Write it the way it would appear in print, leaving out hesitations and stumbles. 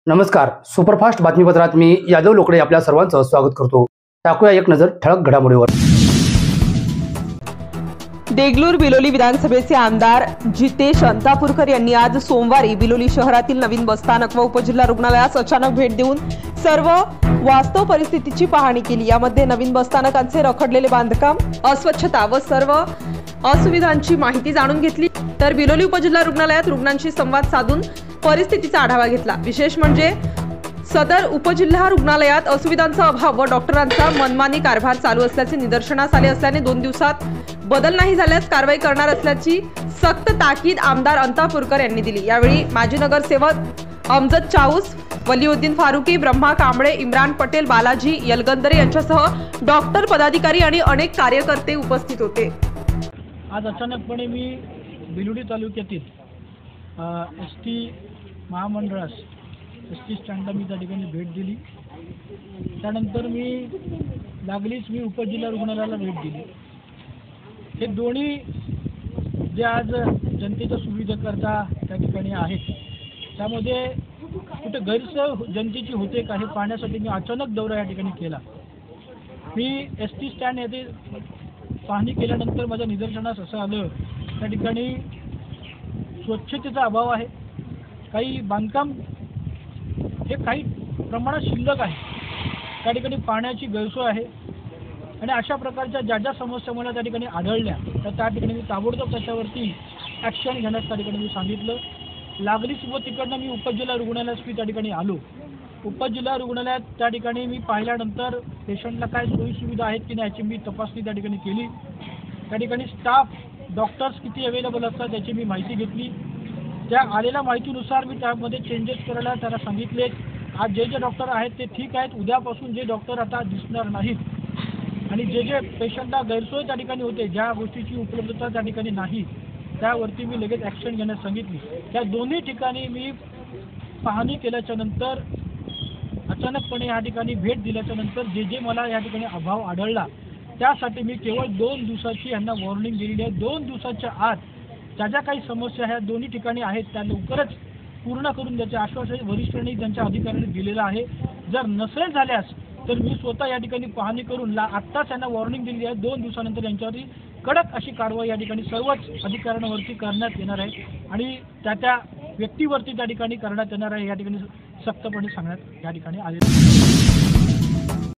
नमस्कार. सुपरफास्ट बातमीपत्रात मी यादव लोकडे आपल्या सर्वांचं स्वागत करतो. टाकूया एक नजर ठळक घडामोडीवर. देगलूर बिलोली विधानसभेचे आमदार जितेश अंतापूरकर यांनी आज सोमवारी बिलोली शहरातील नवीन बसस्थानक व उपजिल्हा रुग्णालयास अचानक भेट देऊन सर्व वास्तव परिस्थितीची पाहणी केली. यामध्ये नवीन बसस्थानकांचे रखडलेले बांधकाम, अस्वच्छता व सर्व असुविधांची माहिती जाणून घेतली. तर बिलोली उपजिल्हा रुग्णालयात रुग्णांशी संवाद साधून परिस्थितीचा आढावा घेतला. विशेष म्हणजे सदर उपजिल्हा रुग्णालयात असुविधांचा अभाव व डॉक्टरांचा मनमानी कारभार चालू असल्याचे निदर्शनास आले असल्याने 2 दिवसात बदल नाही झाल्यास कारवाई करणार असल्याची सक्त ताकीद आमदार अंतापूरकर यांनी दिली. यावेळी माजी नगरसेवक अमजद चाऊस, वलीउद्दीन फारुकी, ब्रह्मा कांबळे, इम्रान पटेल, बालाजी यलगंदरे यांच्यासह डॉक्टर, पदाधिकारी आणि अनेक कार्यकर्ते उपस्थित होते. आज अचानकपणे मी बिलोली तालुक्यातील एसटी महामंडळास एसटी स्टँडला मी त्या ठिकाणी भेट दिली. त्यानंतर मी उपजिल्हा रुग्णालयाला भेट दिली. हे दोन्ही जे आज जनतेच्या सुविधेकरता त्या ठिकाणी आहेत, त्यामध्ये कुठे गैरसोय जनतेची होते का हे पाहण्यासाठी मी अचानक दौरा या ठिकाणी केला. मी एस टी स्टँड येथे पाहणी केल्यानंतर माझ्या निदर्शनास असं आलं, त्या ठिकाणी स्वच्छतेचा अभाव आहे. काही बांधकाम हे काही प्रमाणात शिल्लक आहे. त्या ठिकाणी पाण्याची गैरसोय आहे आणि अशा प्रकारच्या ज्या समस्या मला त्या ठिकाणी आढळल्या तर त्या ठिकाणी मी ताबडतोब त्याच्यावरती ॲक्शन घेण्यास त्या ठिकाणी मी सांगितलं. लागलीच व तिकडनं मी उपजिल्हा रुग्णालयास मी त्या ठिकाणी आलो. उपजिल्हा रुग्णालयात त्या ठिकाणी मी पाहिल्यानंतर पेशंटला काय सोयीसुविधा आहेत की नाही याची मी तपासणी त्या ठिकाणी केली. त्या ठिकाणी स्टाफ, डॉक्टर्स किती अवेलेबल असतात याची मी माहिती घेतली. त्या आलेल्या माहितीनुसार मी त्यामध्ये चेंजेस करायला त्याला सांगितले. आज जे डॉक्टर आहेत ते ठीक आहेत. उद्यापासून जे डॉक्टर आता दिसणार नाहीत आणि जे पेशंटला गैरसोय त्या ठिकाणी होते, ज्या गोष्टीची उपलब्धता त्या ठिकाणी नाही, त्यावरती मी लगेच ॲक्शन घेण्यास सांगितली. त्या दोन्ही ठिकाणी मी पाहणी केल्याच्या नंतर अचानकपणे या ठिकाणी भेट दिल्याच्या नंतर जे मला या ठिकाणी अभाव आढळला त्यासाठी मी केवळ 2 दिवसाची यांना वॉर्निंग दिलेली आहे. 2 दिवसाच्या आत ज्या काही समस्या ह्या दोन्ही ठिकाणी आहेत त्या लवकरच पूर्ण करून द्यायचे आश्वासन वरिष्ठांनी त्यांच्या अधिकाऱ्यांनी दिलेलं आहे. जर नसेल झाल्यास तर मी स्वतः या ठिकाणी पाहणी करून आत्ताच यांना वॉर्निंग दिली आहे. 2 दिवसानंतर यांच्यावरती कडक अशी कारवाई या ठिकाणी सर्वच अधिकाऱ्यांवरती करण्यात येणार आहे आणि त्या व्यक्तीवरती त्या ठिकाणी करण्यात येणार आहे. या ठिकाणी सक्तपणे सांगण्यात या ठिकाणी आले.